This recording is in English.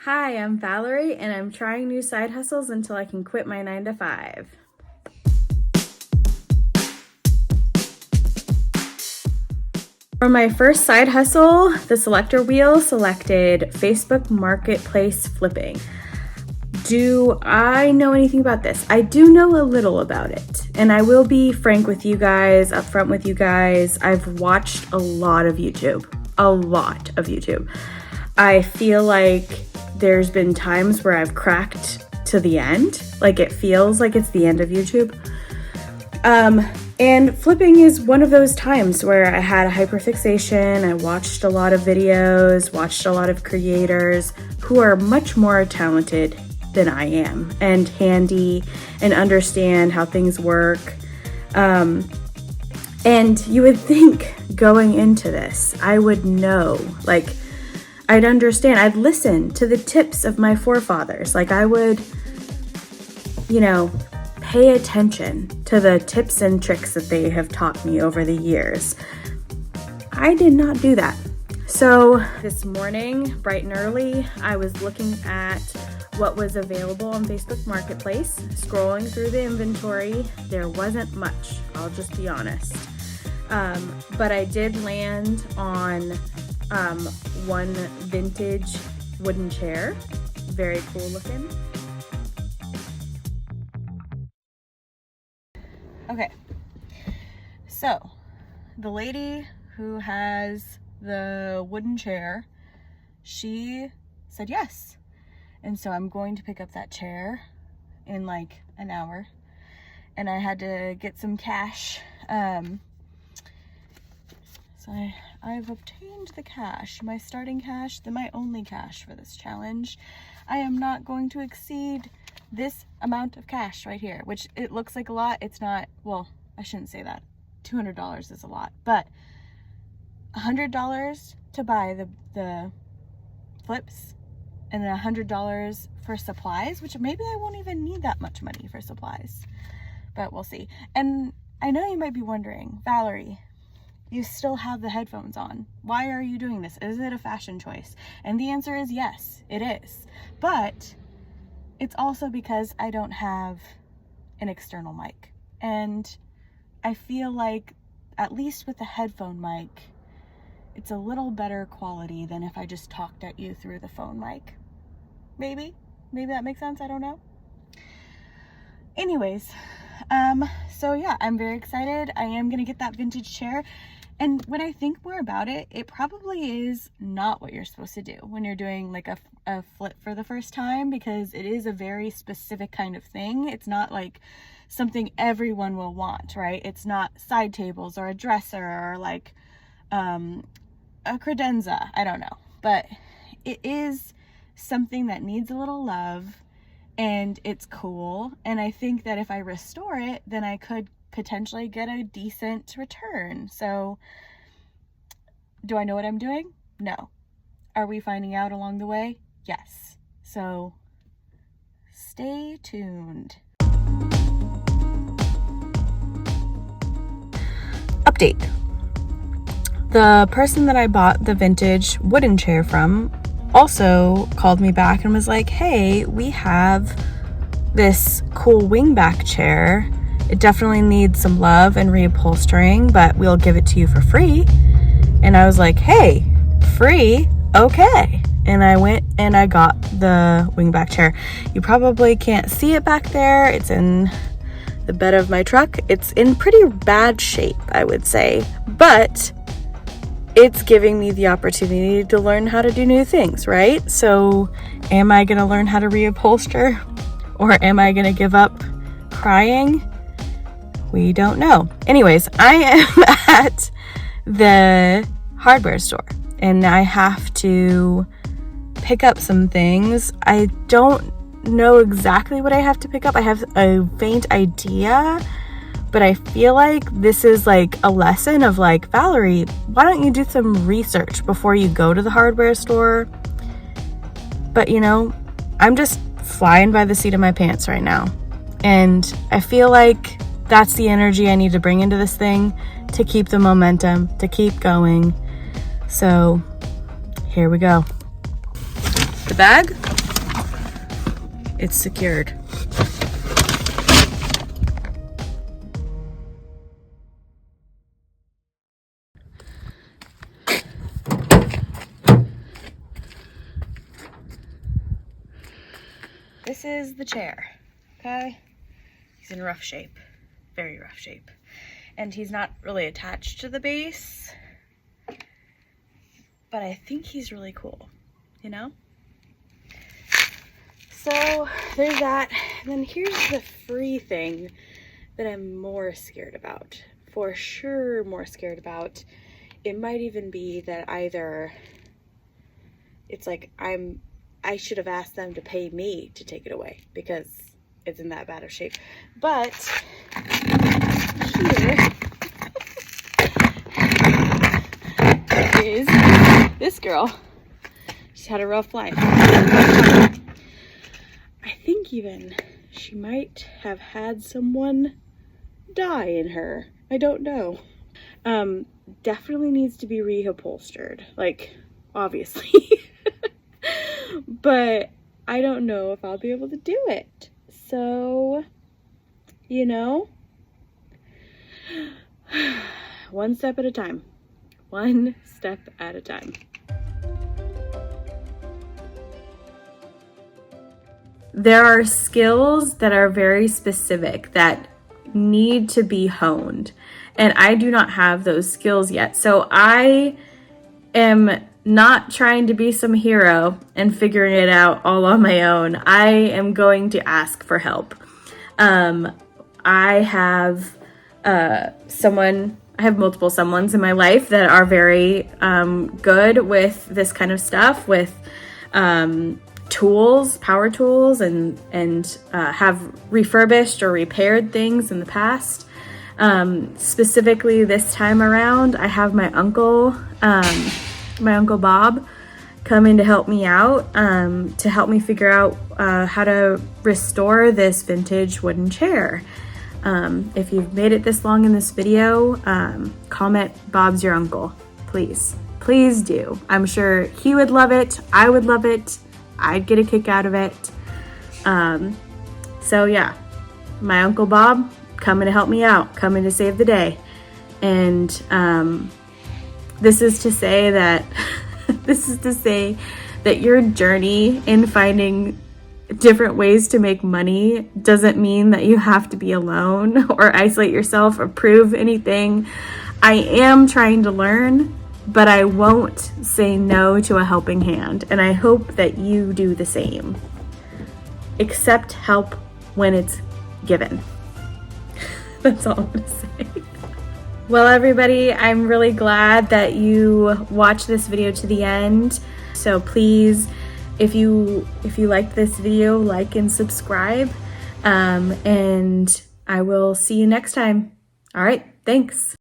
Hi, I'm Valerie, and I'm trying new side hustles until I can quit my 9 to 5. For my first side hustle, the selector wheel selected Facebook Marketplace flipping. Do I know anything about this? I do know a little about it, and I will be frank with you guys, upfront with you guys. I've watched a lot of YouTube. I feel like there's been times where I've cracked to the end, like it feels like it's the end of YouTube. And flipping is one of those times where I had a hyperfixation. I watched a lot of videos, watched a lot of creators who are much more talented than I am and handy and understand how things work. And you would think going into this, I would know, like, I'd understand, I'd listen to the tips of my forefathers. Like I would, pay attention to the tips and tricks that they have taught me over the years. I did not do that. So this morning, bright and early, I was looking at what was available on Facebook Marketplace, scrolling through the inventory. There wasn't much, I'll just be honest. But I did land on one vintage wooden chair, very cool looking. Okay, so the lady who has the wooden chair, she said yes. And so I'm going to pick up that chair in like an hour, and I had to get some cash. So I've obtained the cash, my starting cash, my only cash for this challenge. I am not going to exceed this amount of cash right here, which it looks like a lot. It's not, well, I shouldn't say that. $200 is a lot, but $100 to buy the flips, and then $100 for supplies, which maybe I won't even need that much money for supplies, but we'll see. And I know you might be wondering, Valerie, you still have the headphones on. Why are you doing this? Is it a fashion choice? And the answer is yes, it is. But it's also because I don't have an external mic. And I feel like, at least with the headphone mic, it's a little better quality than if I just talked at you through the phone mic. Maybe that makes sense, I don't know. Anyways, so yeah, I'm very excited. I am gonna get that vintage chair. And when I think more about it, it probably is not what you're supposed to do when you're doing like a flip for the first time, because it is a very specific kind of thing. It's not like something everyone will want, right? It's not side tables or a dresser or like a credenza, I don't know. But it is something that needs a little love, and it's cool. And I think that if I restore it, then I could potentially get a decent return. So do I know what I'm doing? No. Are we finding out along the way? Yes. So stay tuned. Update. The person that I bought the vintage wooden chair from also called me back and was like, hey, we have this cool wingback chair. It definitely needs some love and reupholstering, but we'll give it to you for free. And I was like, hey, free? Okay. And I went and I got the wingback chair. You probably can't see it back there. It's in the bed of my truck. It's in pretty bad shape, I would say, but it's giving me the opportunity to learn how to do new things, right? So am I gonna learn how to reupholster, or am I gonna give up crying? We don't know. Anyways, I am at the hardware store and I have to pick up some things. I don't know exactly what I have to pick up. I have a faint idea, but I feel like this is like a lesson of like, Valerie, why don't you do some research before you go to the hardware store? But I'm just flying by the seat of my pants right now. And I feel like that's the energy I need to bring into this thing to keep the momentum, to keep going. So here we go. The bag it's secured. This is the chair, okay? He's in rough shape, very rough shape. And he's not really attached to the base, but I think he's really cool, you know? So there's that. And then here's the free thing that I'm more scared about. For sure more scared about. It might even be that either it's like I should have asked them to pay me to take it away because it's in that bad of shape. But here is this girl. She's had a rough life. I think even she might have had someone die in her. I don't know. Definitely needs to be reupholstered, like, obviously. But I don't know if I'll be able to do it. So, you know, one step at a time. One step at a time. There are skills that are very specific that need to be honed, and I do not have those skills yet. So I am not trying to be some hero and figuring it out all on my own. I am going to ask for help. I have multiple someones in my life that are very good with this kind of stuff, with tools, power tools, and have refurbished or repaired things in the past. Specifically this time around, I have my uncle Bob coming to help me out, to help me figure out how to restore this vintage wooden chair. If you've made it this long in this video, comment Bob's your uncle, please. Please do. I'm sure he would love it. I would love it. I'd get a kick out of it. So yeah, my Uncle Bob coming to help me out, coming to save the day. And this is to say that your journey in finding different ways to make money doesn't mean that you have to be alone or isolate yourself or prove anything. I am trying to learn, but I won't say no to a helping hand, and I hope that you do the same. Accept help when it's given. That's all I'm gonna say. Well, everybody, I'm really glad that you watched this video to the end. So please, if you liked this video, like and subscribe, and I will see you next time. All right, thanks.